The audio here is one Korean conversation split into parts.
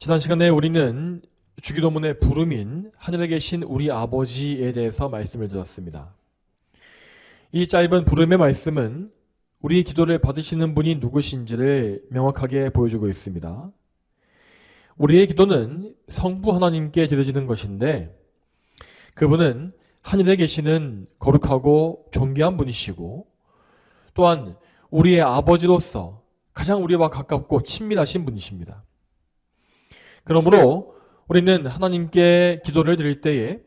지난 시간에 우리는 주기도문의 부름인 하늘에 계신 우리 아버지에 대해서 말씀을 들었습니다. 이 짧은 부름의 말씀은 우리 기도를 받으시는 분이 누구신지를 명확하게 보여주고 있습니다. 우리의 기도는 성부 하나님께 드려지는 것인데 그분은 하늘에 계시는 거룩하고 존귀한 분이시고 또한 우리의 아버지로서 가장 우리와 가깝고 친밀하신 분이십니다. 그러므로 우리는 하나님께 기도를 드릴 때에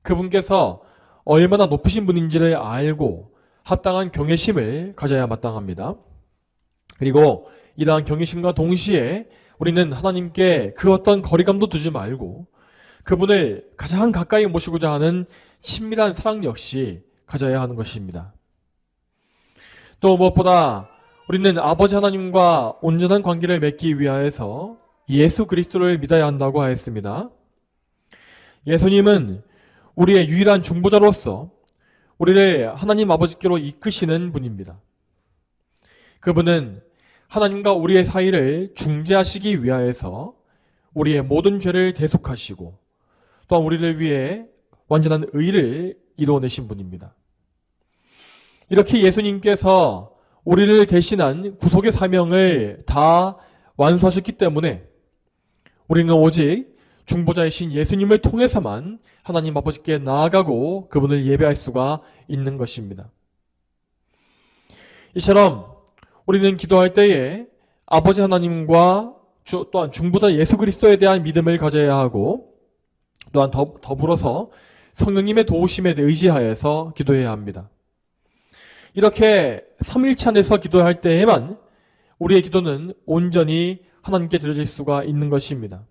그분께서 얼마나 높으신 분인지를 알고 합당한 경외심을 가져야 마땅합니다. 그리고 이러한 경외심과 동시에 우리는 하나님께 그 어떤 거리감도 두지 말고 그분을 가장 가까이 모시고자 하는 친밀한 사랑 역시 가져야 하는 것입니다. 또 무엇보다 우리는 아버지 하나님과 온전한 관계를 맺기 위하여서 예수 그리스도를 믿어야 한다고 하였습니다. 예수님은 우리의 유일한 중보자로서 우리를 하나님 아버지께로 이끄시는 분입니다. 그분은 하나님과 우리의 사이를 중재하시기 위하여서 우리의 모든 죄를 대속하시고 또한 우리를 위해 완전한 의를 이루어내신 분입니다. 이렇게 예수님께서 우리를 대신한 구속의 사명을 다 완수하셨기 때문에 우리는 오직 중보자이신 예수님을 통해서만 하나님 아버지께 나아가고 그분을 예배할 수가 있는 것입니다. 이처럼 우리는 기도할 때에 아버지 하나님과 또한 중보자 예수 그리스도에 대한 믿음을 가져야 하고 또한 더불어서 성령님의 도우심에 의지하여서 기도해야 합니다. 이렇게 삼일체 안에서 기도할 때에만 우리의 기도는 온전히 하나님께 드려질 수가 있는 것입니다.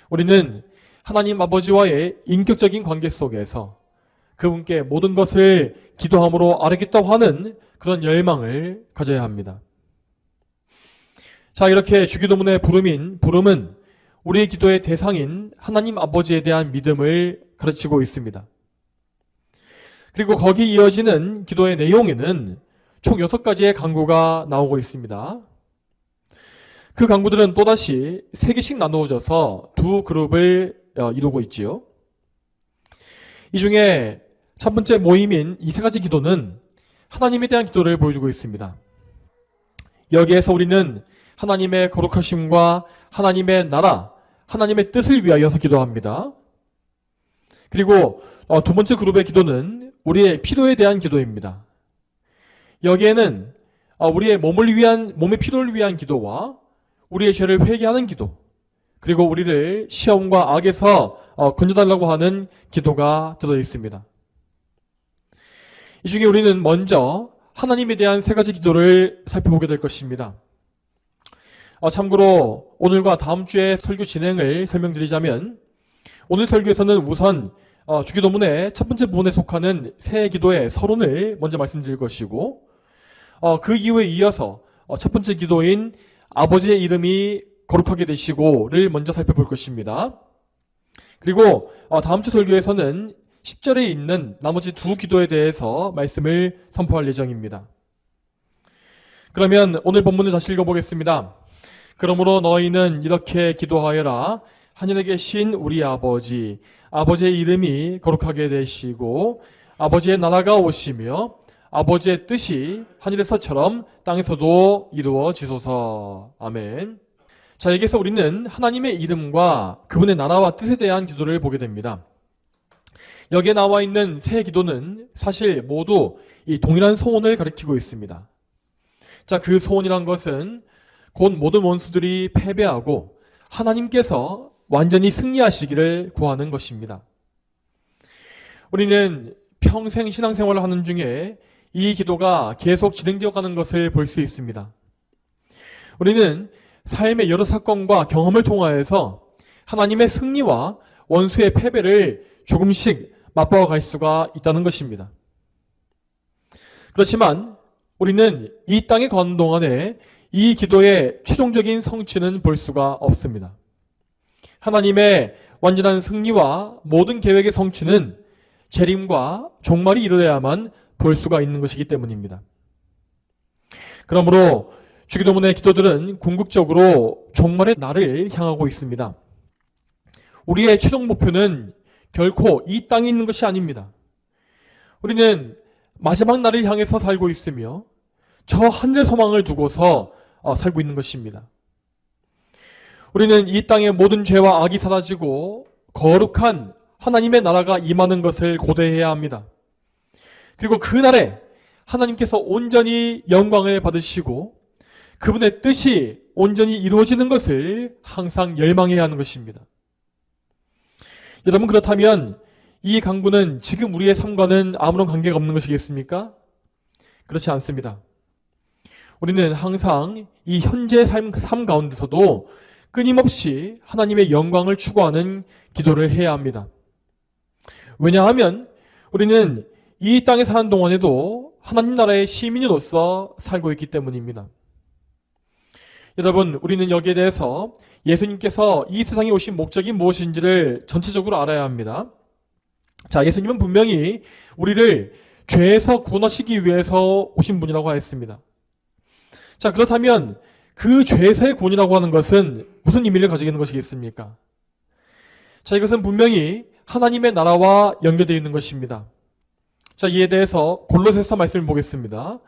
우리는 하나님 아버지와의 인격적인 관계 속에서 그분께 모든 것을 기도함으로 아뢰겠다고 하는 그런 열망을 가져야 합니다. 자, 이렇게 주기도문의 부름은 우리의 기도의 대상인 하나님 아버지에 대한 믿음을 가르치고 있습니다. 그리고 거기에 이어지는 기도의 내용에는 총 6가지의 간구가 나오고 있습니다. 그 간구들은 또다시 3개씩 나누어져서 두 그룹을 이루고 있지요. 이 중에 첫 번째 모임인 이 3가지 기도는 하나님에 대한 기도를 보여주고 있습니다. 여기에서 우리는 하나님의 거룩하심과 하나님의 나라, 하나님의 뜻을 위하여서 기도합니다. 그리고 두 번째 그룹의 기도는 우리의 필요에 대한 기도입니다. 여기에는 우리의 몸의 필요를 위한 기도와 우리의 죄를 회개하는 기도, 그리고 우리를 시험과 악에서 건져달라고 하는 기도가 들어 있습니다. 이 중에 우리는 먼저 하나님에 대한 3가지 기도를 살펴보게 될 것입니다. 참고로 오늘과 다음 주의 설교 진행을 설명드리자면 오늘 설교에서는 우선 주기도문의 첫 번째 부분에 속하는 새 기도의 서론을 먼저 말씀드릴 것이고 그 이후에 이어서 첫 번째 기도인 아버지의 이름이 거룩하게 되시고를 먼저 살펴볼 것입니다. 그리고 다음 주 설교에서는 10절에 있는 나머지 두 기도에 대해서 말씀을 선포할 예정입니다. 그러면 오늘 본문을 다시 읽어보겠습니다. 그러므로 너희는 이렇게 기도하여라. 하늘에 계신 우리 아버지, 아버지의 이름이 거룩하게 되시고 아버지의 나라가 오시며 아버지의 뜻이 하늘에서처럼 땅에서도 이루어지소서. 아멘. 자, 여기서 우리는 하나님의 이름과 그분의 나라와 뜻에 대한 기도를 보게 됩니다. 여기에 나와 있는 세 기도는 사실 모두 이 동일한 소원을 가리키고 있습니다. 자, 그 소원이란 것은 곧 모든 원수들이 패배하고 하나님께서 완전히 승리하시기를 구하는 것입니다. 우리는 평생 신앙생활을 하는 중에 이 기도가 계속 진행되어 가는 것을 볼 수 있습니다. 우리는 삶의 여러 사건과 경험을 통하여서 하나님의 승리와 원수의 패배를 조금씩 맛보아 갈 수가 있다는 것입니다. 그렇지만 우리는 이 땅에 거하는 동안에 이 기도의 최종적인 성취는 볼 수가 없습니다. 하나님의 완전한 승리와 모든 계획의 성취는 재림과 종말이 이르러야만 볼 수가 있는 것이기 때문입니다. 그러므로 주기도문의 기도들은 궁극적으로 종말의 날을 향하고 있습니다. 우리의 최종 목표는 결코 이 땅에 있는 것이 아닙니다. 우리는 마지막 날을 향해서 살고 있으며 저 하늘의 소망을 두고서 살고 있는 것입니다. 우리는 이 땅의 모든 죄와 악이 사라지고 거룩한 하나님의 나라가 임하는 것을 고대해야 합니다. 그리고 그날에 하나님께서 온전히 영광을 받으시고 그분의 뜻이 온전히 이루어지는 것을 항상 열망해야 하는 것입니다. 여러분, 그렇다면 이 강구는 지금 우리의 삶과는 아무런 관계가 없는 것이겠습니까? 그렇지 않습니다. 우리는 항상 이 현재의 삶 가운데서도 끊임없이 하나님의 영광을 추구하는 기도를 해야 합니다. 왜냐하면 우리는 이 땅에 사는 동안에도 하나님 나라의 시민으로서 살고 있기 때문입니다. 여러분, 우리는 여기에 대해서 예수님께서 이 세상에 오신 목적이 무엇인지를 전체적으로 알아야 합니다. 자, 예수님은 분명히 우리를 죄에서 구원하시기 위해서 오신 분이라고 하였습니다. 자, 그렇다면 그 죄에서의 구원이라고 하는 것은 무슨 의미를 가지고 있는 것이겠습니까? 자, 이것은 분명히 하나님의 나라와 연결되어 있는 것입니다. 자, 이에 대해서 골로새서 말씀을 보겠습니다.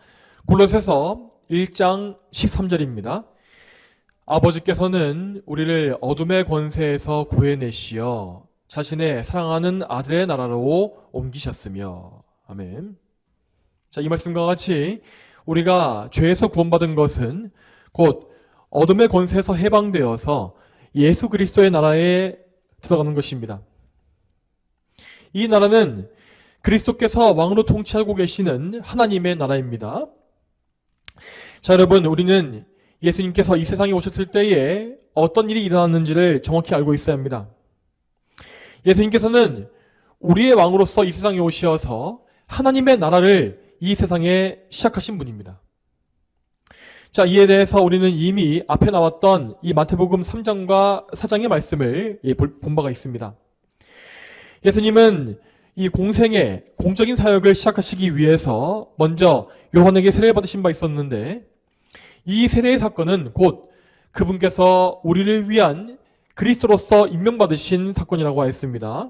골로새서 1장 13절입니다. 아버지께서는 우리를 어둠의 권세에서 구해내시어 자신의 사랑하는 아들의 나라로 옮기셨으며. 아멘. 자, 이 말씀과 같이 우리가 죄에서 구원받은 것은 곧 어둠의 권세에서 해방되어서 예수 그리스도의 나라에 들어가는 것입니다. 이 나라는 그리스도께서 왕으로 통치하고 계시는 하나님의 나라입니다. 자, 여러분, 우리는 예수님께서 이 세상에 오셨을 때에 어떤 일이 일어났는지를 정확히 알고 있어야 합니다. 예수님께서는 우리의 왕으로서 이 세상에 오셔서 하나님의 나라를 이 세상에 시작하신 분입니다. 자, 이에 대해서 우리는 이미 앞에 나왔던 이 마태복음 3장과 4장의 말씀을 본 바가 있습니다. 예수님은 이 공생의 공적인 사역을 시작하시기 위해서 먼저 요한에게 세례를 받으신 바 있었는데, 이 세례의 사건은 곧 그분께서 우리를 위한 그리스도로서 임명받으신 사건이라고 하였습니다.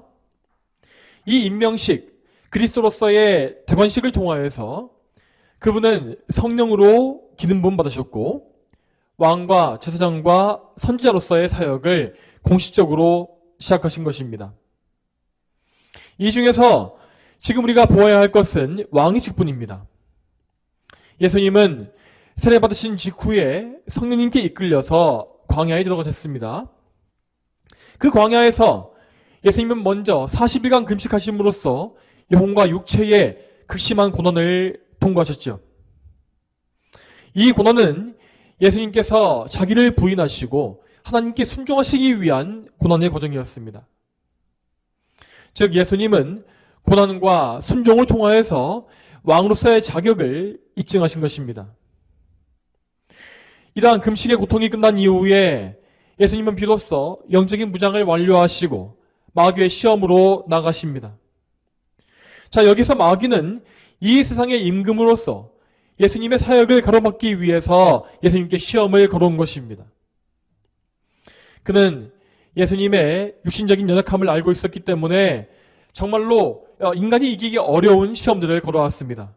이 임명식, 그리스도로서의 대관식을 통하여서 그분은 성령으로 기름 부음 받으셨고 왕과 제사장과 선지자로서의 사역을 공식적으로 시작하신 것입니다. 이 중에서 지금 우리가 보아야 할 것은 왕의 직분입니다. 예수님은 세례받으신 직후에 성령님께 이끌려서 광야에 들어가셨습니다. 그 광야에서 예수님은 먼저 40일간 금식하심으로써 영혼과 육체의 극심한 고난을 통과하셨죠. 이 고난은 예수님께서 자기를 부인하시고 하나님께 순종하시기 위한 고난의 과정이었습니다. 즉, 예수님은 고난과 순종을 통하여서 왕으로서의 자격을 입증하신 것입니다. 이러한 금식의 고통이 끝난 이후에 예수님은 비로소 영적인 무장을 완료하시고 마귀의 시험으로 나가십니다. 자, 여기서 마귀는 이 세상의 임금으로서 예수님의 사역을 가로막기 위해서 예수님께 시험을 걸어온 것입니다. 그는 예수님의 육신적인 연약함을 알고 있었기 때문에 정말로 인간이 이기기 어려운 시험들을 걸어왔습니다.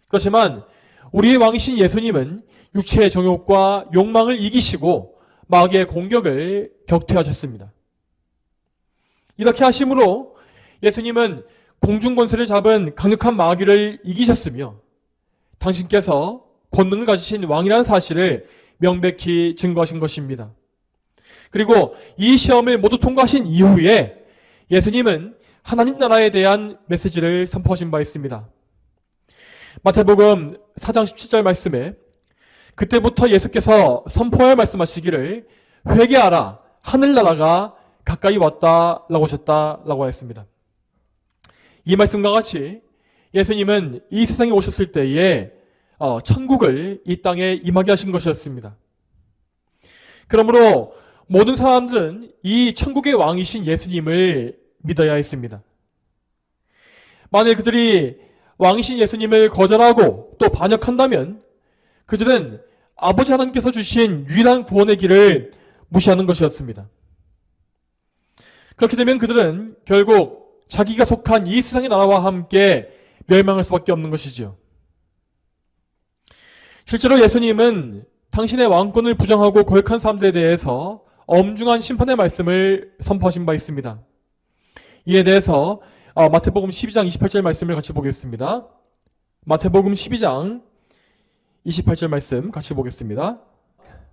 그렇지만 우리의 왕이신 예수님은 육체의 정욕과 욕망을 이기시고 마귀의 공격을 격퇴하셨습니다. 이렇게 하심으로 예수님은 공중권세를 잡은 강력한 마귀를 이기셨으며 당신께서 권능을 가지신 왕이라는 사실을 명백히 증거하신 것입니다. 그리고 이 시험을 모두 통과하신 이후에 예수님은 하나님 나라에 대한 메시지를 선포하신 바 있습니다. 마태복음 4장 17절 말씀에 그때부터 예수께서 선포하여 말씀하시기를 회개하라, 하늘나라가 가까이 왔다라고 하셨다라고 하였습니다. 이 말씀과 같이 예수님은 이 세상에 오셨을 때에 천국을 이 땅에 임하게 하신 것이었습니다. 그러므로 모든 사람들은 이 천국의 왕이신 예수님을 믿어야 했습니다. 만일 그들이 왕이신 예수님을 거절하고 또 반역한다면 그들은 아버지 하나님께서 주신 유일한 구원의 길을 무시하는 것이었습니다. 그렇게 되면 그들은 결국 자기가 속한 이 세상의 나라와 함께 멸망할 수밖에 없는 것이지요. 실제로 예수님은 당신의 왕권을 부정하고 거역한 사람들에 대해서 엄중한 심판의 말씀을 선포하신 바 있습니다. 이에 대해서 마태복음 12장 28절 말씀을 같이 보겠습니다. 마태복음 12장 28절 말씀 같이 보겠습니다.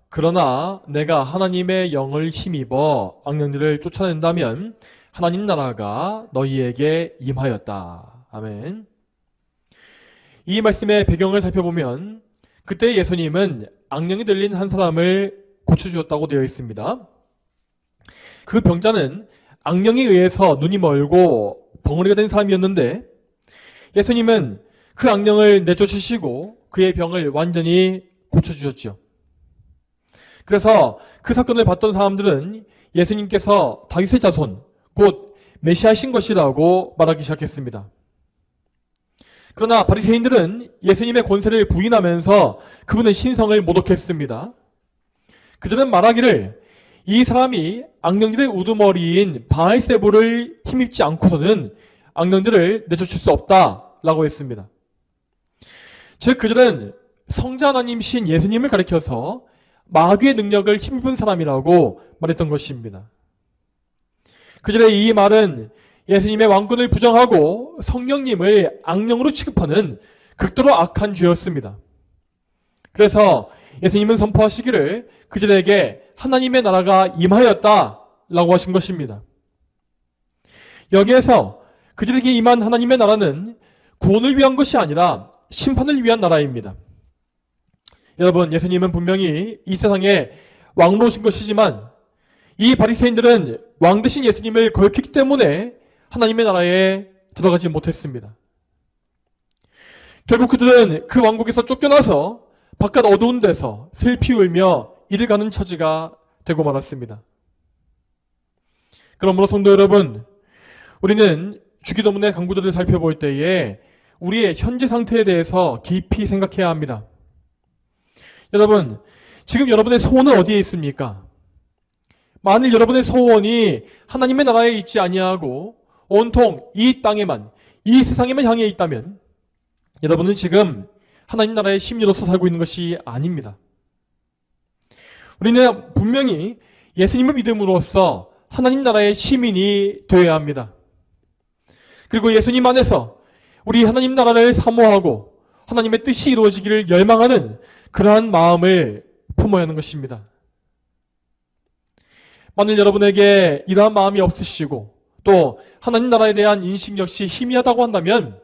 그러나 내가 하나님의 영을 힘입어 악령들을 쫓아낸다면 하나님 나라가 너희에게 임하였다. 아멘. 이 말씀의 배경을 살펴보면 그때 예수님은 악령이 들린 한 사람을 고쳐주었다고 되어 있습니다. 그 병자는 악령에 의해서 눈이 멀고 벙어리가 된 사람이었는데 예수님은 그 악령을 내쫓으시고 그의 병을 완전히 고쳐주셨죠. 그래서 그 사건을 봤던 사람들은 예수님께서 다윗의 자손, 곧 메시아신 것이라고 말하기 시작했습니다. 그러나 바리새인들은 예수님의 권세를 부인하면서 그분의 신성을 모독했습니다. 그들은 말하기를 이 사람이 악령들의 우두머리인 바알세불을 힘입지 않고서는 악령들을 내쫓을 수 없다라고 했습니다. 즉 그들은 성자 하나님이신 예수님을 가리켜서 마귀의 능력을 힘입은 사람이라고 말했던 것입니다. 그들의 이 말은 예수님의 왕권을 부정하고 성령님을 악령으로 취급하는 극도로 악한 죄였습니다. 그래서 예수님은 선포하시기를 그들에게 하나님의 나라가 임하였다라고 하신 것입니다. 여기에서 그들에게 임한 하나님의 나라는 구원을 위한 것이 아니라 심판을 위한 나라입니다. 여러분, 예수님은 분명히 이 세상에 왕으로 오신 것이지만 이 바리새인들은 왕 대신 예수님을 거역했기 때문에 하나님의 나라에 들어가지 못했습니다. 결국 그들은 그 왕국에서 쫓겨나서 바깥 어두운 데서 슬피 울며 이를 가는 처지가 되고 말았습니다. 그러므로 성도 여러분, 우리는 주기도문의 강구들을 살펴볼 때에 우리의 현재 상태에 대해서 깊이 생각해야 합니다. 여러분, 지금 여러분의 소원은 어디에 있습니까? 만일 여러분의 소원이 하나님의 나라에 있지 아니하고 온통 이 땅에만, 이 세상에만 향해 있다면 여러분은 지금 하나님 나라의 시민으로서 살고 있는 것이 아닙니다. 우리는 분명히 예수님을 믿음으로써 하나님 나라의 시민이 되어야 합니다. 그리고 예수님 안에서 우리 하나님 나라를 사모하고 하나님의 뜻이 이루어지기를 열망하는 그러한 마음을 품어야 하는 것입니다. 만일 여러분에게 이러한 마음이 없으시고 또 하나님 나라에 대한 인식 역시 희미하다고 한다면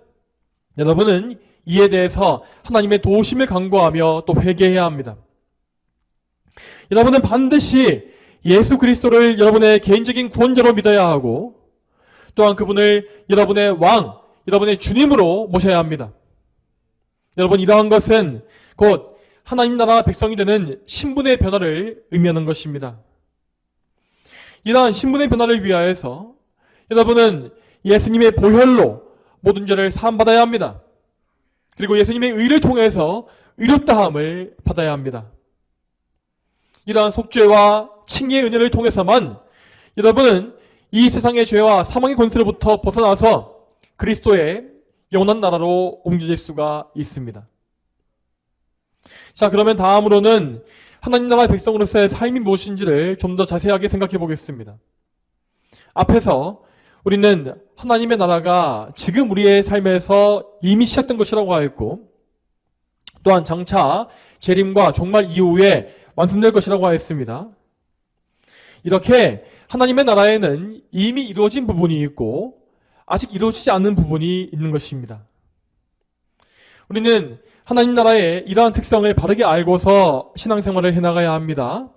여러분은 이에 대해서 하나님의 도우심을 간구하며 또 회개해야 합니다. 여러분은 반드시 예수 그리스도를 여러분의 개인적인 구원자로 믿어야 하고 또한 그분을 여러분의 왕, 여러분의 주님으로 모셔야 합니다. 여러분, 이러한 것은 곧 하나님 나라 백성이 되는 신분의 변화를 의미하는 것입니다. 이러한 신분의 변화를 위하여서 여러분은 예수님의 보혈로 모든 죄를 사함받아야 합니다. 그리고 예수님의 의를 통해서 의롭다함을 받아야 합니다. 이러한 속죄와 칭의의 은혜를 통해서만 여러분은 이 세상의 죄와 사망의 권세로부터 벗어나서 그리스도의 영원한 나라로 옮겨질 수가 있습니다. 자, 그러면 다음으로는 하나님 나라의 백성으로서의 삶이 무엇인지를 좀 더 자세하게 생각해 보겠습니다. 앞에서 우리는 하나님의 나라가 지금 우리의 삶에서 이미 시작된 것이라고 하였고 또한 장차 재림과 종말 이후에 완성될 것이라고 하였습니다. 이렇게 하나님의 나라에는 이미 이루어진 부분이 있고 아직 이루어지지 않는 부분이 있는 것입니다. 우리는 하나님 나라의 이러한 특성을 바르게 알고서 신앙생활을 해나가야 합니다.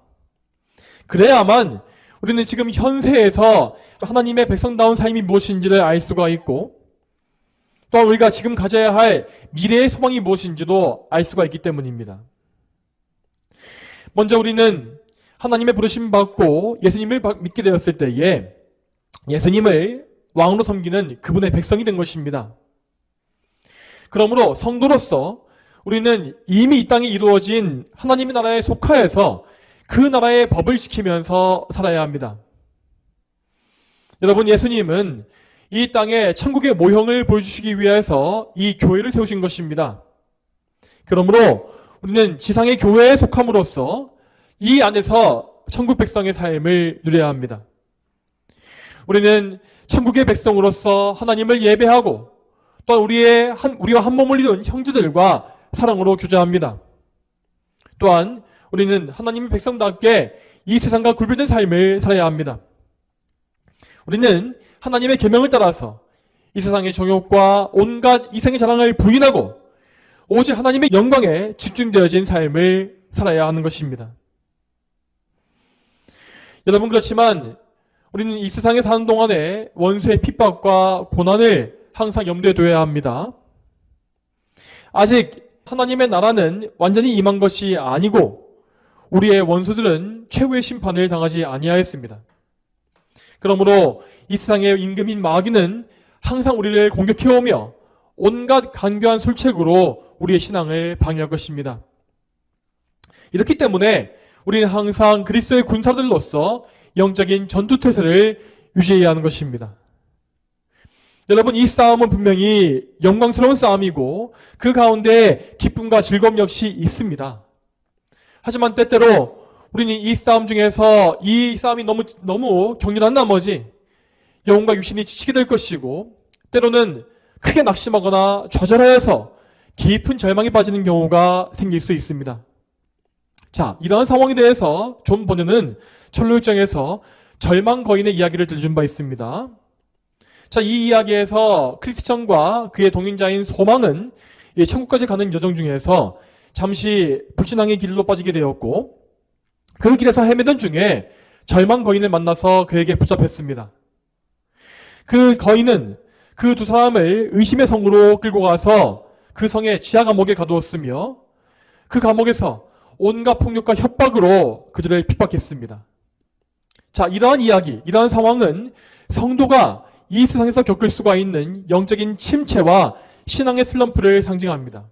그래야만 우리는 지금 현세에서 하나님의 백성다운 삶이 무엇인지를 알 수가 있고 또한 우리가 지금 가져야 할 미래의 소망이 무엇인지도 알 수가 있기 때문입니다. 먼저 우리는 하나님의 부르심 받고 예수님을 믿게 되었을 때에 예수님을 왕으로 섬기는 그분의 백성이 된 것입니다. 그러므로 성도로서 우리는 이미 이 땅에 이루어진 하나님의 나라에 속하여서 그 나라의 법을 지키면서 살아야 합니다. 여러분, 예수님은 이 땅에 천국의 모형을 보여주시기 위해서 이 교회를 세우신 것입니다. 그러므로 우리는 지상의 교회에 속함으로써 이 안에서 천국 백성의 삶을 누려야 합니다. 우리는 천국의 백성으로서 하나님을 예배하고 또 우리와 한 몸을 이룬 형제들과 사랑으로 교제합니다. 또한 우리는 하나님의 백성답게 이 세상과 구별된 삶을 살아야 합니다. 우리는 하나님의 계명을 따라서 이 세상의 정욕과 온갖 이생의 자랑을 부인하고 오직 하나님의 영광에 집중되어진 삶을 살아야 하는 것입니다. 여러분, 그렇지만 우리는 이 세상에 사는 동안에 원수의 핍박과 고난을 항상 염두에 둬야 합니다. 아직 하나님의 나라는 완전히 임한 것이 아니고 우리의 원수들은 최후의 심판을 당하지 아니하였습니다. 그러므로 이 세상의 임금인 마귀는 항상 우리를 공격해오며 온갖 간교한 술책으로 우리의 신앙을 방해할 것입니다. 이렇기 때문에 우리는 항상 그리스도의 군사들로서 영적인 전투태세를 유지해야 하는 것입니다. 여러분, 이 싸움은 분명히 영광스러운 싸움이고 그 가운데 기쁨과 즐거움 역시 있습니다. 하지만 때때로 우리는 이 싸움 중에서 이 싸움이 너무 격렬한 나머지 영혼과 육신이 지치게 될 것이고 때로는 크게 낙심하거나 좌절하여서 깊은 절망에 빠지는 경우가 생길 수 있습니다. 자, 이러한 상황에 대해서 존 버너는 철로역정에서 절망 거인의 이야기를 들려준 바 있습니다. 자, 이 이야기에서 크리스천과 그의 동행자인 소망은 천국까지 가는 여정 중에서 잠시 불신앙의 길로 빠지게 되었고 그 길에서 헤매던 중에 절망 거인을 만나서 그에게 붙잡혔습니다. 그 거인은 그 두 사람을 의심의 성으로 끌고 가서 그 성의 지하 감옥에 가두었으며 그 감옥에서 온갖 폭력과 협박으로 그들을 핍박했습니다. 자, 이러한 이야기, 이러한 상황은 성도가 이 세상에서 겪을 수가 있는 영적인 침체와 신앙의 슬럼프를 상징합니다.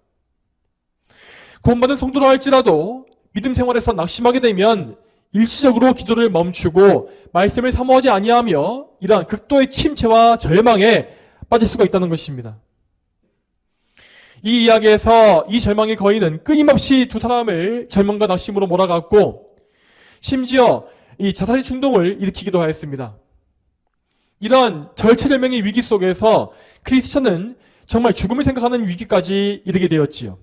구원받은 성도라 할지라도 믿음 생활에서 낙심하게 되면 일시적으로 기도를 멈추고 말씀을 사모하지 아니하며 이러한 극도의 침체와 절망에 빠질 수가 있다는 것입니다. 이 이야기에서 이 절망의 거인은 끊임없이 두 사람을 절망과 낙심으로 몰아갔고 심지어 이 자살의 충동을 일으키기도 하였습니다. 이러한 절체절명의 위기 속에서 크리스천은 정말 죽음을 생각하는 위기까지 이르게 되었지요.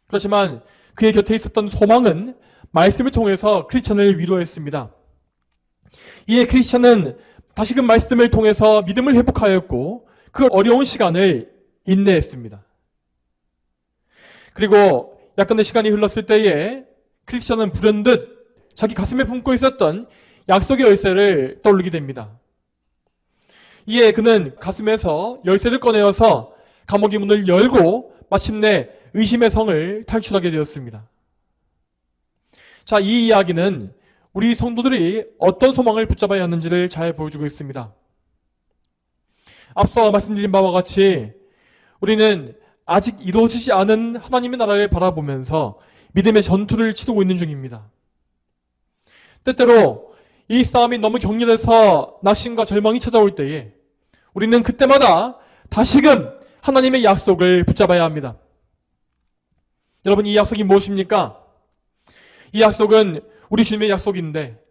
그렇지만 그의 곁에 있었던 소망은 말씀을 통해서 크리스천을 위로했습니다. 이에 크리스천은 다시금 말씀을 통해서 믿음을 회복하였고 그 어려운 시간을 인내했습니다. 그리고 약간의 시간이 흘렀을 때에 크리스천은 불현듯 자기 가슴에 품고 있었던 약속의 열쇠를 떠올리게 됩니다. 이에 그는 가슴에서 열쇠를 꺼내어서 감옥의 문을 열고 마침내 의심의 성을 탈출하게 되었습니다. 자, 이 이야기는 우리 성도들이 어떤 소망을 붙잡아야 하는지를 잘 보여주고 있습니다. 앞서 말씀드린 바와 같이 우리는 아직 이루어지지 않은 하나님의 나라를 바라보면서 믿음의 전투를 치르고 있는 중입니다. 때때로 이 싸움이 너무 격렬해서 낙심과 절망이 찾아올 때에 우리는 그때마다 다시금 하나님의 약속을 붙잡아야 합니다. 여러분, 이 약속이 무엇입니까? 이 약속은 우리 주님의 약속인데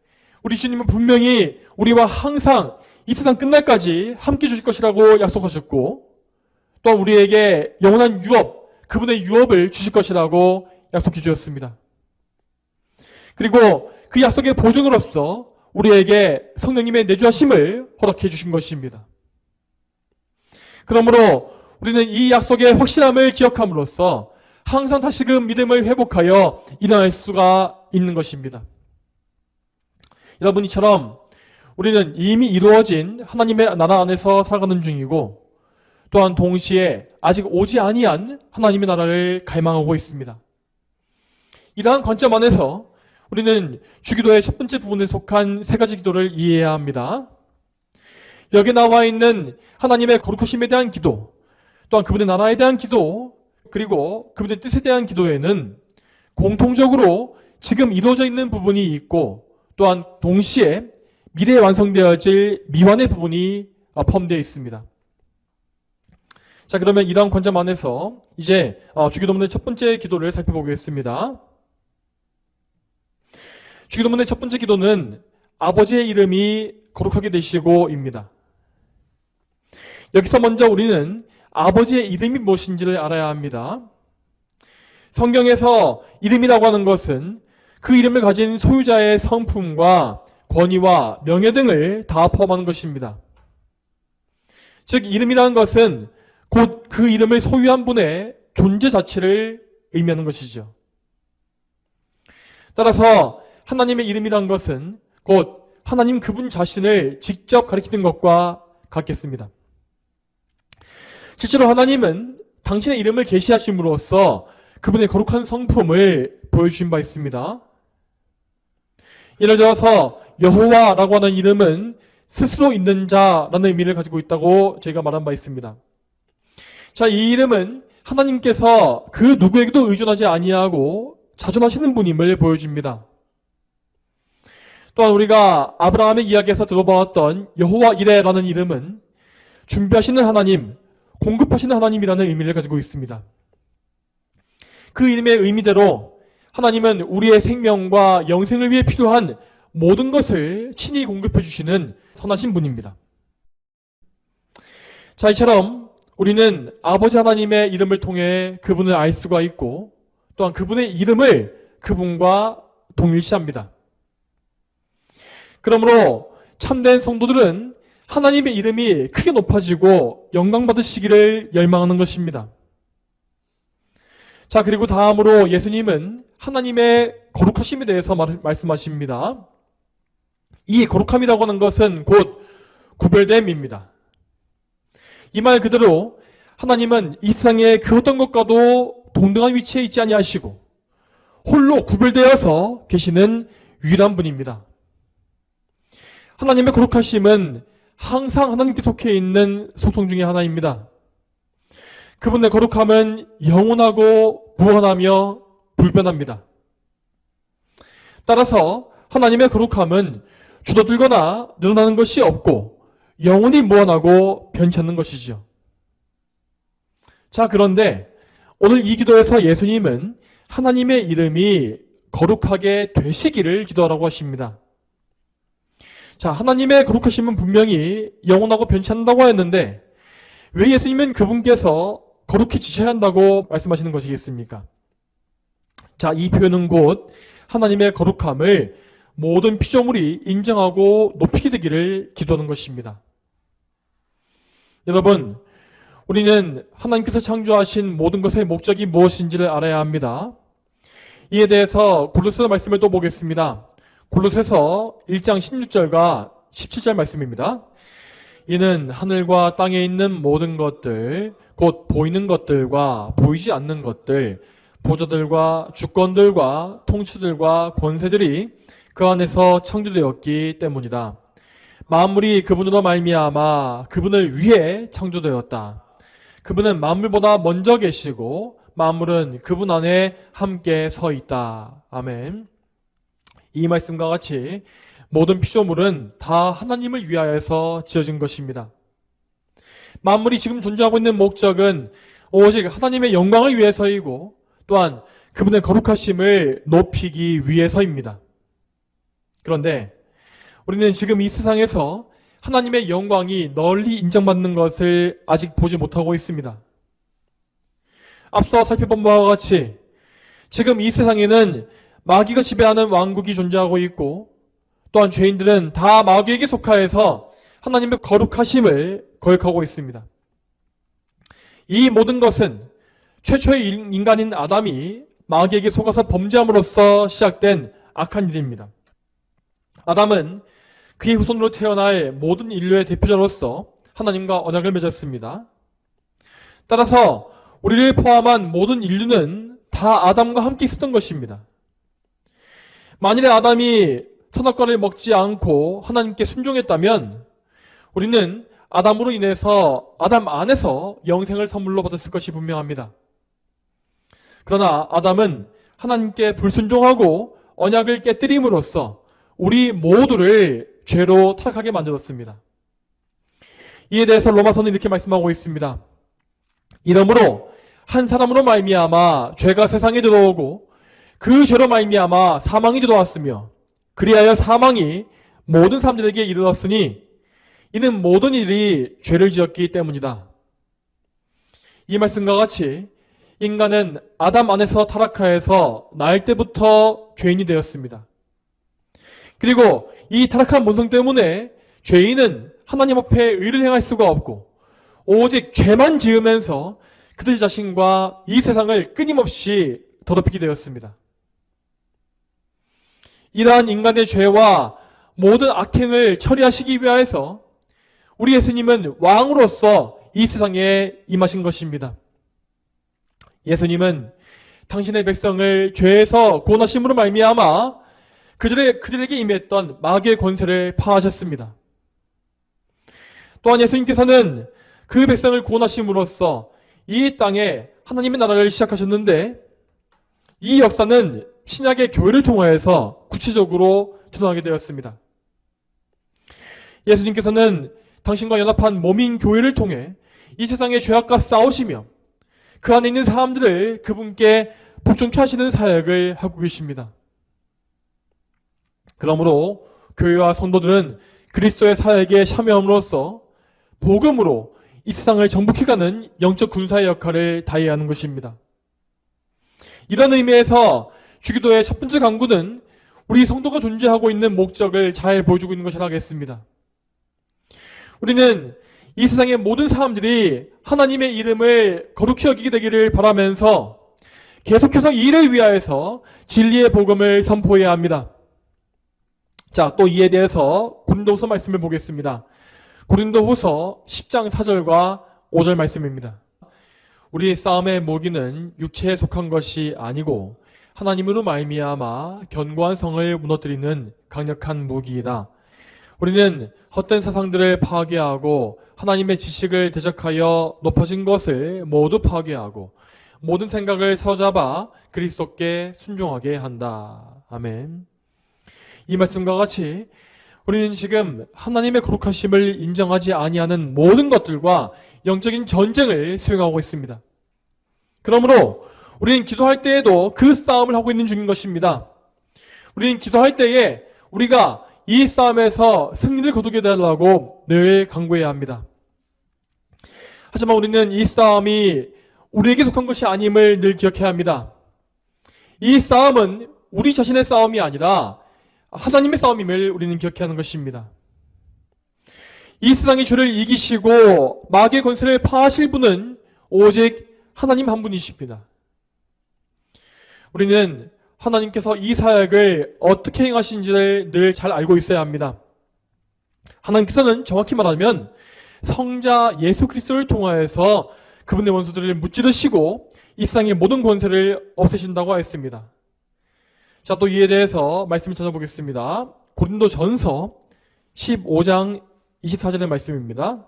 우리 주님은 분명히 우리와 항상 이 세상 끝날까지 함께 주실 것이라고 약속하셨고 또 우리에게 영원한 유업, 그분의 유업을 주실 것이라고 약속해 주셨습니다. 그리고 그 약속의 보증으로서 우리에게 성령님의 내주하심을 허락해 주신 것입니다. 그러므로 우리는 이 약속의 확실함을 기억함으로써 항상 다시금 믿음을 회복하여 일어날 수가 있는 것입니다. 여러분, 이처럼 우리는 이미 이루어진 하나님의 나라 안에서 살아가는 중이고 또한 동시에 아직 오지 아니한 하나님의 나라를 갈망하고 있습니다. 이러한 관점 안에서 우리는 주기도의 첫 번째 부분에 속한 세 가지 기도를 이해해야 합니다. 여기 나와 있는 하나님의 거룩하심에 대한 기도, 또한 그분의 나라에 대한 기도, 그리고 그분의 뜻에 대한 기도에는 공통적으로 지금 이루어져 있는 부분이 있고 또한 동시에 미래에 완성되어질 미완의 부분이 포함되어 있습니다. 자, 그러면 이러한 관점 안에서 이제 주기도문의 첫 번째 기도를 살펴보겠습니다. 주기도문의 첫 번째 기도는 아버지의 이름이 거룩하게 되시고입니다. 여기서 먼저 우리는 아버지의 이름이 무엇인지를 알아야 합니다. 성경에서 이름이라고 하는 것은 그 이름을 가진 소유자의 성품과 권위와 명예 등을 다 포함하는 것입니다. 즉 이름이라는 것은 곧 그 이름을 소유한 분의 존재 자체를 의미하는 것이죠. 따라서 하나님의 이름이라는 것은 곧 하나님 그분 자신을 직접 가리키는 것과 같겠습니다. 실제로 하나님은 당신의 이름을 계시하심으로써 그분의 거룩한 성품을 보여주신 바 있습니다. 예를 들어서 여호와라고 하는 이름은 스스로 있는 자라는 의미를 가지고 있다고 저희가 말한 바 있습니다. 자, 이 이름은 하나님께서 그 누구에게도 의존하지 아니하고 자존하시는 분임을 보여줍니다. 또한 우리가 아브라함의 이야기에서 들어보았던 여호와 이레라는 이름은 준비하시는 하나님, 공급하시는 하나님이라는 의미를 가지고 있습니다. 그 이름의 의미대로 하나님은 우리의 생명과 영생을 위해 필요한 모든 것을 친히 공급해 주시는 선하신 분입니다. 자, 이처럼 우리는 아버지 하나님의 이름을 통해 그분을 알 수가 있고 또한 그분의 이름을 그분과 동일시합니다. 그러므로 참된 성도들은 하나님의 이름이 크게 높아지고 영광받으시기를 열망하는 것입니다. 자, 그리고 다음으로 예수님은 하나님의 거룩하심에 대해서 말씀하십니다. 이 거룩함이라고 하는 것은 곧 구별됨입니다. 이 말 그대로 하나님은 이 세상에 그 어떤 것과도 동등한 위치에 있지 아니하시고 홀로 구별되어서 계시는 유일한 분입니다. 하나님의 거룩하심은 항상 하나님께 속해 있는 속성 중에 하나입니다. 그분의 거룩함은 영원하고 무한하며 불변합니다. 따라서 하나님의 거룩함은 줄어들거나 늘어나는 것이 없고 영원히 무한하고 변치 않는 것이죠. 자, 그런데 오늘 이 기도에서 예수님은 하나님의 이름이 거룩하게 되시기를 기도하라고 하십니다. 자, 하나님의 거룩하심은 분명히 영원하고 변치 않는다고 했는데 왜 예수님은 그분께서 거룩해지셔야 한다고 말씀하시는 것이겠습니까? 자, 이 표현은 곧 하나님의 거룩함을 모든 피조물이 인정하고 높이게 되기를 기도하는 것입니다. 여러분, 우리는 하나님께서 창조하신 모든 것의 목적이 무엇인지를 알아야 합니다. 이에 대해서 골로새서 말씀을 또 보겠습니다. 골로새서 1장 16절과 17절 말씀입니다. 이는 하늘과 땅에 있는 모든 것들, 곧 보이는 것들과 보이지 않는 것들, 보좌들과 주권들과 통치들과 권세들이 그 안에서 창조되었기 때문이다. 만물이 그분으로 말미암아 그분을 위해 창조되었다. 그분은 만물보다 먼저 계시고 만물은 그분 안에 함께 서 있다. 아멘. 이 말씀과 같이 모든 피조물은 다 하나님을 위하여서 지어진 것입니다. 만물이 지금 존재하고 있는 목적은 오직 하나님의 영광을 위해서이고 또한 그분의 거룩하심을 높이기 위해서입니다. 그런데 우리는 지금 이 세상에서 하나님의 영광이 널리 인정받는 것을 아직 보지 못하고 있습니다. 앞서 살펴본 바와 같이 지금 이 세상에는 마귀가 지배하는 왕국이 존재하고 있고 또한 죄인들은 다 마귀에게 속하여서 하나님의 거룩하심을 거역하고 있습니다. 이 모든 것은 최초의 인간인 아담이 마귀에게 속아서 범죄함으로써 시작된 악한 일입니다. 아담은 그의 후손으로 태어날 모든 인류의 대표자로서 하나님과 언약을 맺었습니다. 따라서 우리를 포함한 모든 인류는 다 아담과 함께 있었던 것입니다. 만일에 아담이 선악과를 먹지 않고 하나님께 순종했다면 우리는 아담으로 인해서 아담 안에서 영생을 선물로 받았을 것이 분명합니다. 그러나 아담은 하나님께 불순종하고 언약을 깨뜨림으로써 우리 모두를 죄로 타락하게 만들었습니다. 이에 대해서 로마서는 이렇게 말씀하고 있습니다. 이러므로 한 사람으로 말미암아 죄가 세상에 들어오고 그 죄로 말미암아 사망이 들어왔으며 그리하여 사망이 모든 사람들에게 이르렀으니 이는 모든 일이 죄를 지었기 때문이다. 이 말씀과 같이 인간은 아담 안에서 타락하여서 날 때부터 죄인이 되었습니다. 그리고 이 타락한 본성 때문에 죄인은 하나님 앞에 의를 행할 수가 없고 오직 죄만 지으면서 그들 자신과 이 세상을 끊임없이 더럽히게 되었습니다. 이러한 인간의 죄와 모든 악행을 처리하시기 위하여서 우리 예수님은 왕으로서 이 세상에 임하신 것입니다. 예수님은 당신의 백성을 죄에서 구원하심으로 말미암아 그들에게 임했던 마귀의 권세를 파하셨습니다. 또한 예수님께서는 그 백성을 구원하심으로써 이 땅에 하나님의 나라를 시작하셨는데 이 역사는 신약의 교회를 통하여서 구체적으로 드러나게 되었습니다. 예수님께서는 당신과 연합한 몸인 교회를 통해 이 세상의 죄악과 싸우시며 그 안에 있는 사람들을 그분께 복종케 하시는 사역을 하고 계십니다. 그러므로 교회와 성도들은 그리스도의 사역에 참여함으로써 복음으로 이 세상을 정복해가는 영적 군사의 역할을 다해야 하는 것입니다. 이런 의미에서 주기도의 첫 번째 강구는 우리 성도가 존재하고 있는 목적을 잘 보여주고 있는 것이라 하겠습니다. 우리는 이 세상의 모든 사람들이 하나님의 이름을 거룩히 여기게 되기를 바라면서 계속해서 이 일을 위하여서 진리의 복음을 선포해야 합니다. 자, 또 이에 대해서 고린도후서 말씀을 보겠습니다. 고린도후서 10장 4절과 5절 말씀입니다. 우리 싸움의 무기는 육체에 속한 것이 아니고 하나님으로 말미암아 견고한 성을 무너뜨리는 강력한 무기이다. 우리는 헛된 사상들을 파괴하고 하나님의 지식을 대적하여 높아진 것을 모두 파괴하고 모든 생각을 사로잡아 그리스도께 순종하게 한다. 아멘. 이 말씀과 같이 우리는 지금 하나님의 거룩하심을 인정하지 아니하는 모든 것들과 영적인 전쟁을 수행하고 있습니다. 그러므로 우리는 기도할 때에도 그 싸움을 하고 있는 중인 것입니다. 우리는 기도할 때에 우리가 이 싸움에서 승리를 거두게 되라고 늘 간구해야 합니다. 하지만 우리는 이 싸움이 우리에게 속한 것이 아님을 늘 기억해야 합니다. 이 싸움은 우리 자신의 싸움이 아니라 하나님의 싸움임을 우리는 기억해야 하는 것입니다. 이 세상의 죄를 이기시고 마귀의 권세를 파하실 분은 오직 하나님 한 분이십니다. 우리는 하나님께서 이 사역을 어떻게 행하신지를 늘 잘 알고 있어야 합니다. 하나님께서는 정확히 말하면 성자 예수 그리스도를 통하여서 그분의 원수들을 무찌르시고 이 세상의 모든 권세를 없애신다고 하였습니다. 자, 또 이에 대해서 말씀을 찾아보겠습니다. 고린도전서 15장 24절의 말씀입니다.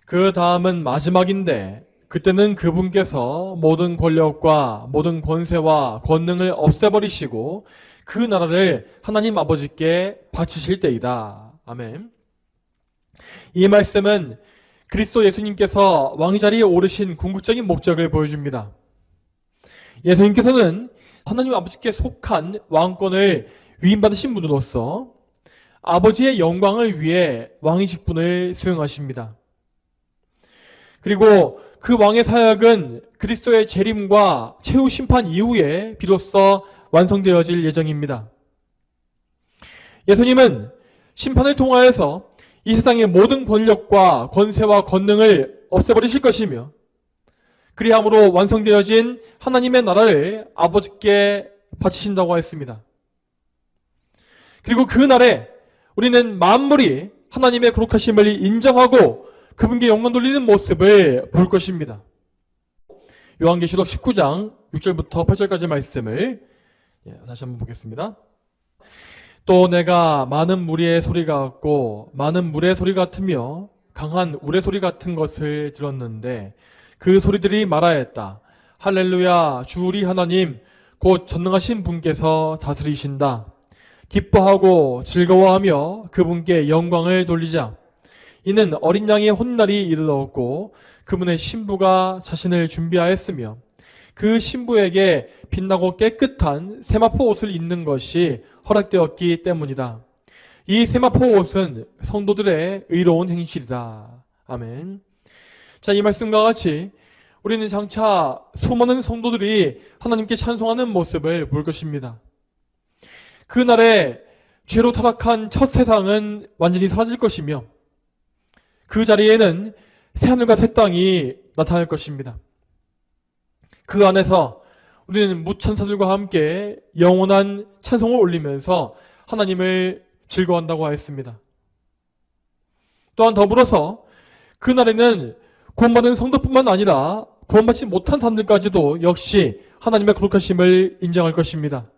그 다음은 마지막인데 그때는 그분께서 모든 권력과 모든 권세와 권능을 없애버리시고 그 나라를 하나님 아버지께 바치실 때이다. 아멘. 이 말씀은 그리스도 예수님께서 왕의 자리에 오르신 궁극적인 목적을 보여줍니다. 예수님께서는 하나님 아버지께 속한 왕권을 위임받으신 분으로서 아버지의 영광을 위해 왕의 직분을 수행하십니다. 그리고 그 왕의 사역은 그리스도의 재림과 최후 심판 이후에 비로소 완성되어질 예정입니다. 예수님은 심판을 통하여서 이 세상의 모든 권력과 권세와 권능을 없애버리실 것이며 그리함으로 완성되어진 하나님의 나라를 아버지께 바치신다고 했습니다. 그리고 그 날에 우리는 만물이 하나님의 거룩하심을 인정하고 그분께 영광 돌리는 모습을 볼 것입니다. 요한계시록 19장 6절부터 8절까지 말씀을 다시 한번 보겠습니다. 또 내가 많은 무리의 소리 같고 많은 물의 소리 같으며 강한 우레 소리 같은 것을 들었는데 그 소리들이 말하였다. 할렐루야, 주 우리 하나님 곧 전능하신 분께서 다스리신다. 기뻐하고 즐거워하며 그분께 영광을 돌리자. 이는 어린 양의 혼날이 이르렀고 그분의 신부가 자신을 준비하였으며 그 신부에게 빛나고 깨끗한 세마포 옷을 입는 것이 허락되었기 때문이다. 이 세마포 옷은 성도들의 의로운 행실이다. 아멘. 자, 이 말씀과 같이 우리는 장차 수많은 성도들이 하나님께 찬송하는 모습을 볼 것입니다. 그날에 죄로 타락한 첫 세상은 완전히 사라질 것이며 그 자리에는 새하늘과 새 땅이 나타날 것입니다. 그 안에서 우리는 무천사들과 함께 영원한 찬송을 올리면서 하나님을 즐거워한다고 하였습니다. 또한 더불어서 그날에는 구원받은 성도뿐만 아니라 구원받지 못한 사람들까지도 역시 하나님의 거룩하심을 인정할 것입니다.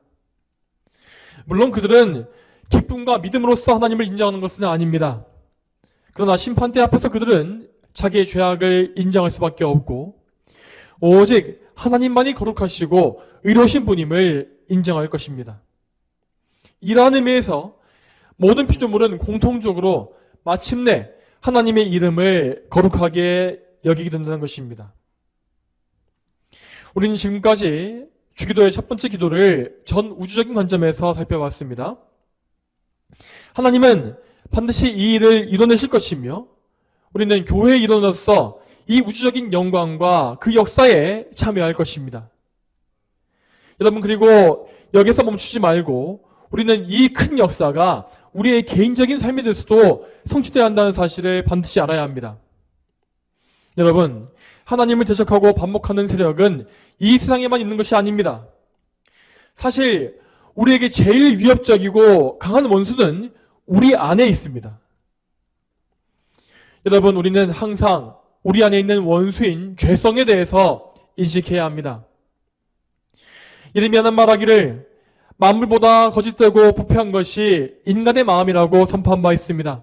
물론 그들은 기쁨과 믿음으로써 하나님을 인정하는 것은 아닙니다. 그러나 심판대 앞에서 그들은 자기의 죄악을 인정할 수밖에 없고 오직 하나님만이 거룩하시고 의로우신 분임을 인정할 것입니다. 이러한 의미에서 모든 피조물은 공통적으로 마침내 하나님의 이름을 거룩하게 여기게 된다는 것입니다. 우리는 지금까지 주기도의 첫 번째 기도를 전 우주적인 관점에서 살펴봤습니다. 하나님은 반드시 이 일을 이뤄내실 것이며 우리는 교회의 일원으로서 이 우주적인 영광과 그 역사에 참여할 것입니다. 여러분, 그리고 여기서 멈추지 말고 우리는 이 큰 역사가 우리의 개인적인 삶에 대해서도 성취되어야 한다는 사실을 반드시 알아야 합니다. 여러분, 하나님을 대적하고 반목하는 세력은 이 세상에만 있는 것이 아닙니다. 사실 우리에게 제일 위협적이고 강한 원수는 우리 안에 있습니다. 여러분, 우리는 항상 우리 안에 있는 원수인 죄성에 대해서 인식해야 합니다. 예레미야는 말하기를 만물보다 거짓되고 부패한 것이 인간의 마음이라고 선포한 바 있습니다.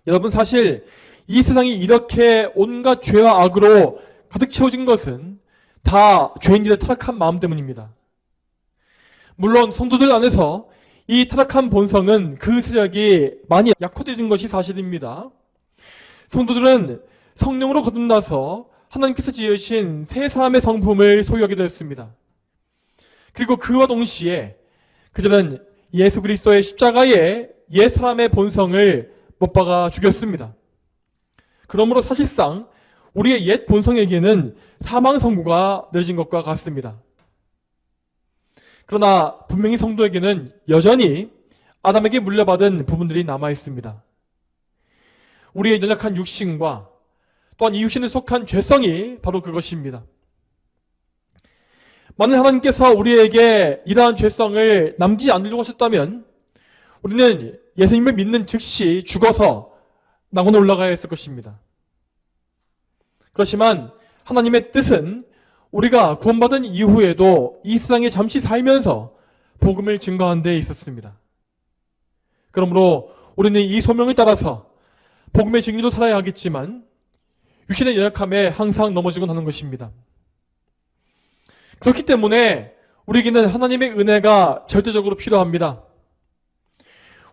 여러분, 사실 이 세상이 이렇게 온갖 죄와 악으로 가득 채워진 것은 다 죄인들의 타락한 마음 때문입니다. 물론 성도들 안에서 이 타락한 본성은 그 세력이 많이 약화되어진 것이 사실입니다. 성도들은 성령으로 거듭나서 하나님께서 지으신 새 사람의 성품을 소유하게 되었습니다. 그리고 그와 동시에 그들은 예수 그리스도의 십자가에 옛 사람의 본성을 못 박아 죽였습니다. 그러므로 사실상 우리의 옛 본성에게는 사망 선고가 내려진 것과 같습니다. 그러나 분명히 성도에게는 여전히 아담에게 물려받은 부분들이 남아 있습니다. 우리의 연약한 육신과 또한 이 육신에 속한 죄성이 바로 그것입니다. 만일 하나님께서 우리에게 이러한 죄성을 남기지 않으려고 하셨다면 우리는 예수님을 믿는 즉시 죽어서 낙원에 올라가야 했을 것입니다. 그렇지만 하나님의 뜻은 우리가 구원받은 이후에도 이 세상에 잠시 살면서 복음을 증거하는 데 있었습니다. 그러므로 우리는 이 소명을 따라서 복음의 증인으로 살아야 하겠지만 육신의 연약함에 항상 넘어지곤 하는 것입니다. 그렇기 때문에 우리에게는 하나님의 은혜가 절대적으로 필요합니다.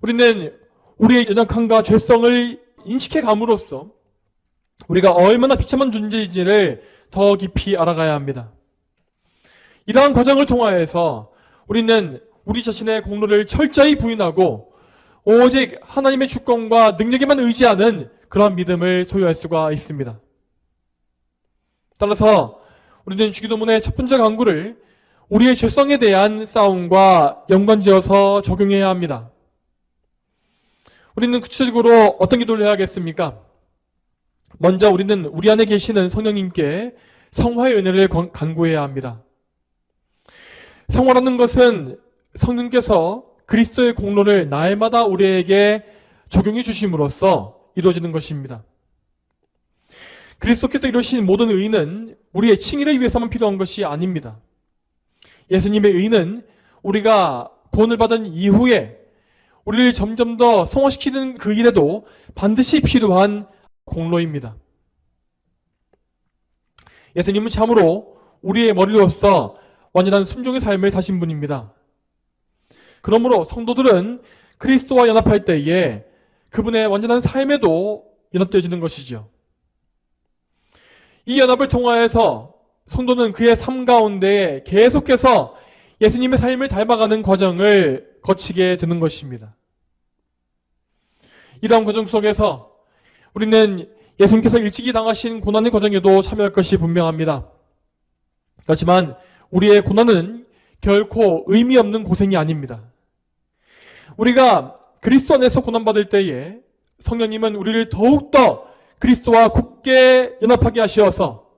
우리는 우리의 연약함과 죄성을 인식해 감으로써 우리가 얼마나 비참한 존재인지를 더 깊이 알아가야 합니다. 이러한 과정을 통하여서 우리는 우리 자신의 공로를 철저히 부인하고 오직 하나님의 주권과 능력에만 의지하는 그러한 믿음을 소유할 수가 있습니다. 따라서 우리는 주기도문의 첫 번째 강구를 우리의 죄성에 대한 싸움과 연관지어서 적용해야 합니다. 우리는 구체적으로 어떤 기도를 해야겠습니까? 먼저 우리는 우리 안에 계시는 성령님께 성화의 은혜를 간구해야 합니다. 성화라는 것은 성령께서 그리스도의 공로를 날마다 우리에게 적용해 주심으로써 이루어지는 것입니다. 그리스도께서 이루신 모든 의는 우리의 칭의를 위해서만 필요한 것이 아닙니다. 예수님의 의는 우리가 구원을 받은 이후에 우리를 점점 더 성화시키는 그 일에도 반드시 필요한 공로입니다. 예수님은 참으로 우리의 머리로서 완전한 순종의 삶을 사신 분입니다. 그러므로 성도들은 그리스도와 연합할 때에 그분의 완전한 삶에도 연합되어지는 것이죠. 이 연합을 통하여서 성도는 그의 삶 가운데 계속해서 예수님의 삶을 닮아가는 과정을 거치게 되는 것입니다. 이러한 과정 속에서 우리는 예수님께서 일찍이 당하신 고난의 과정에도 참여할 것이 분명합니다. 그렇지만 우리의 고난은 결코 의미 없는 고생이 아닙니다. 우리가 그리스도 안에서 고난받을 때에 성령님은 우리를 더욱더 그리스도와 굳게 연합하게 하시어서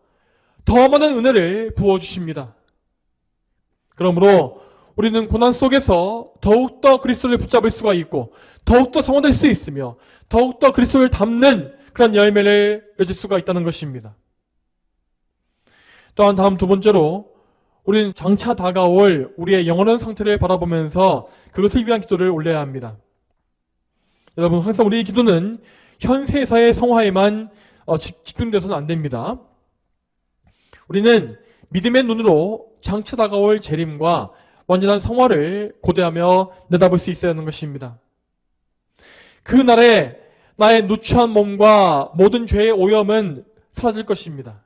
더 많은 은혜를 부어주십니다. 그러므로 우리는 고난 속에서 더욱더 그리스도를 붙잡을 수가 있고 더욱더 성화될 수 있으며 더욱더 그리스도를 닮는 그런 열매를 맺을 수가 있다는 것입니다. 또한 다음 두 번째로 우리는 장차 다가올 우리의 영원한 상태를 바라보면서 그것을 위한 기도를 올려야 합니다. 여러분, 항상 우리의 기도는 현세에서의 성화에만 집중돼서는 안 됩니다. 우리는 믿음의 눈으로 장차 다가올 재림과 완전한 성화를 고대하며 내다볼 수 있어야 하는 것입니다. 그날에 나의 누추한 몸과 모든 죄의 오염은 사라질 것입니다.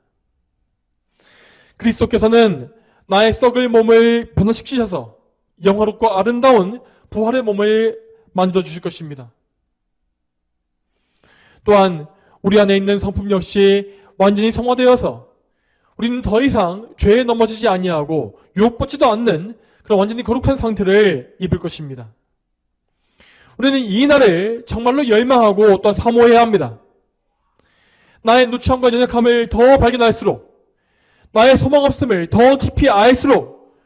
그리스도께서는 나의 썩을 몸을 변화시키셔서 영화롭고 아름다운 부활의 몸을 만들어 주실 것입니다. 또한 우리 안에 있는 성품 역시 완전히 성화되어서 우리는 더 이상 죄에 넘어지지 아니하고 유혹받지도 않는 그런 완전히 거룩한 상태를 입을 것입니다. 우리는 이 날을 정말로 열망하고 또한 사모해야 합니다. 나의 누추함과 연약함을 더 발견할수록 나의 소망 없음을 더 깊이 알수록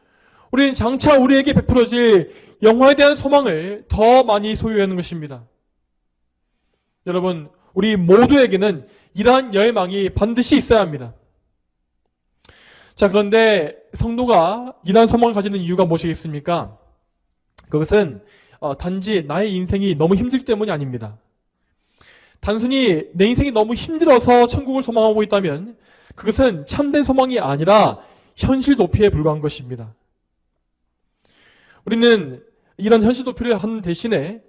우리는 장차 우리에게 베풀어질 영화에 대한 소망을 더 많이 소유해야 하는 것입니다. 여러분, 우리 모두에게는 이러한 열망이 반드시 있어야 합니다. 자, 그런데 성도가 이러한 소망을 가지는 이유가 무엇이겠습니까? 그것은 단지 나의 인생이 너무 힘들기 때문이 아닙니다. 단순히 내 인생이 너무 힘들어서 천국을 소망하고 있다면 그것은 참된 소망이 아니라 현실 도피에 불과한 것입니다. 우리는 이런 현실 도피를 하는 대신에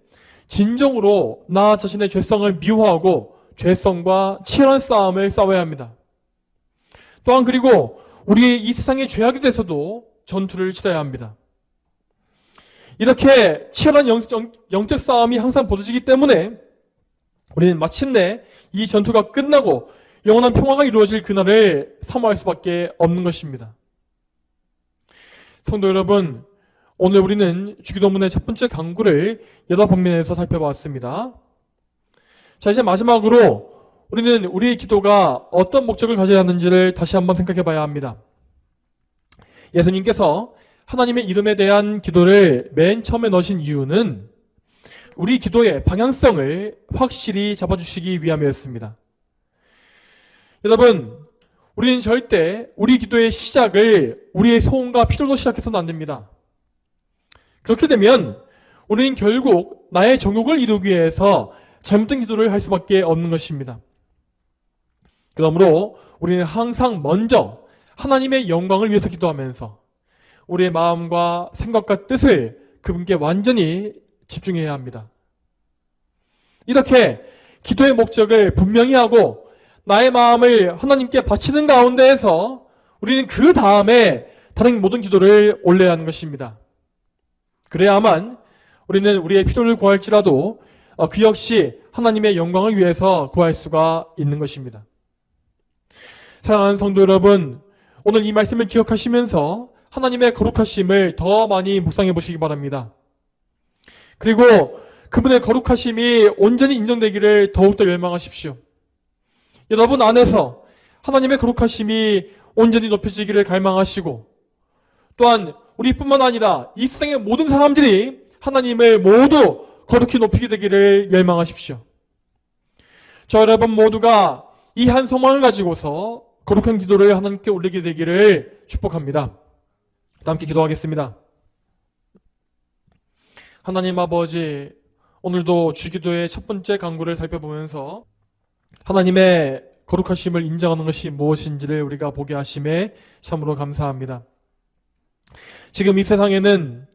진정으로 나 자신의 죄성을 미워하고 죄성과 치열한 싸움을 싸워야 합니다. 또한 그리고 우리 이 세상의 죄악에 대해서도 전투를 치러야 합니다. 이렇게 치열한 영적 싸움이 항상 벌어지기 때문에 우리는 마침내 이 전투가 끝나고 영원한 평화가 이루어질 그날을 사모할 수밖에 없는 것입니다. 성도 여러분, 오늘 우리는 주기도문의 첫 번째 강구를 여러 방면에서 살펴봤습니다. 자, 이제 마지막으로 우리는 우리의 기도가 어떤 목적을 가져야 하는지를 다시 한번 생각해 봐야 합니다. 예수님께서 하나님의 이름에 대한 기도를 맨 처음에 넣으신 이유는 우리 기도의 방향성을 확실히 잡아주시기 위함이었습니다. 여러분, 우리는 절대 우리 기도의 시작을 우리의 소원과 필요로 시작해서는 안 됩니다. 그렇게 되면 우리는 결국 나의 정욕을 이루기 위해서 잘못된 기도를 할 수밖에 없는 것입니다. 그러므로 우리는 항상 먼저 하나님의 영광을 위해서 기도하면서 우리의 마음과 생각과 뜻을 그분께 완전히 집중해야 합니다. 이렇게 기도의 목적을 분명히 하고 나의 마음을 하나님께 바치는 가운데에서 우리는 그 다음에 다른 모든 기도를 올려야 하는 것입니다. 그래야만 우리는 우리의 필요를 구할지라도 그 역시 하나님의 영광을 위해서 구할 수가 있는 것입니다. 사랑하는 성도 여러분, 오늘 이 말씀을 기억하시면서 하나님의 거룩하심을 더 많이 묵상해 보시기 바랍니다. 그리고 그분의 거룩하심이 온전히 인정되기를 더욱더 열망하십시오. 여러분 안에서 하나님의 거룩하심이 온전히 높여지기를 갈망하시고 또한 우리뿐만 아니라 이 세상의 모든 사람들이 하나님을 모두 거룩히 높이게 되기를 열망하십시오. 저 여러분 모두가 이 한 소망을 가지고서 거룩한 기도를 하나님께 올리게 되기를 축복합니다. 다 함께 기도하겠습니다. 하나님 아버지, 오늘도 주기도의 첫 번째 강구를 살펴보면서 하나님의 거룩하심을 인정하는 것이 무엇인지를 우리가 보게 하심에 참으로 감사합니다. 지금 이 세상에는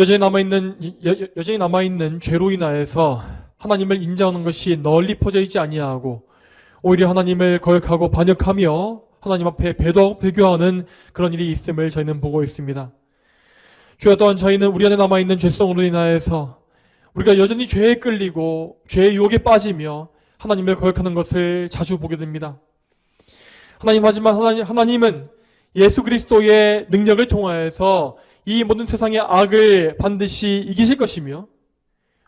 여전히 남아있는 죄로 인하여서 하나님을 인정하는 것이 널리 퍼져 있지 아니하고 오히려 하나님을 거역하고 반역하며 하나님 앞에 배도하고 배교하는 그런 일이 있음을 저희는 보고 있습니다. 주여, 또한 저희는 우리 안에 남아있는 죄성으로 인하여서 우리가 여전히 죄에 끌리고 죄의 유혹에 빠지며 하나님을 거역하는 것을 자주 보게 됩니다. 하지만 하나님은 예수 그리스도의 능력을 통하여서 이 모든 세상의 악을 반드시 이기실 것이며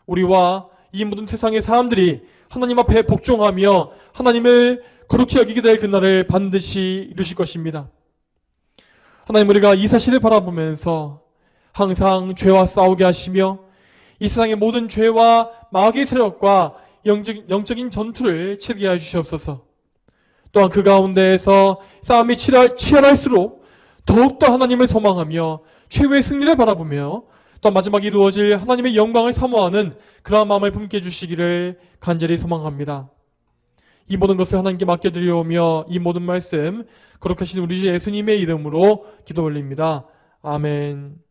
우리와 이 모든 세상의 사람들이 하나님 앞에 복종하며 하나님을 거룩히 여기게 될 그날을 반드시 이루실 것입니다. 하나님, 우리가 이 사실을 바라보면서 항상 죄와 싸우게 하시며 이 세상의 모든 죄와 마귀의 세력과 영적인 전투를 치르게 해주시옵소서. 또한 그 가운데에서 싸움이 치열할수록 더욱더 하나님을 소망하며 최후의 승리를 바라보며 또 마지막에 이루어질 하나님의 영광을 사모하는 그러한 마음을 품게 해주시기를 간절히 소망합니다. 이 모든 것을 하나님께 맡겨드리오며 이 모든 말씀 거룩하신 우리 주 예수님의 이름으로 기도 올립니다. 아멘.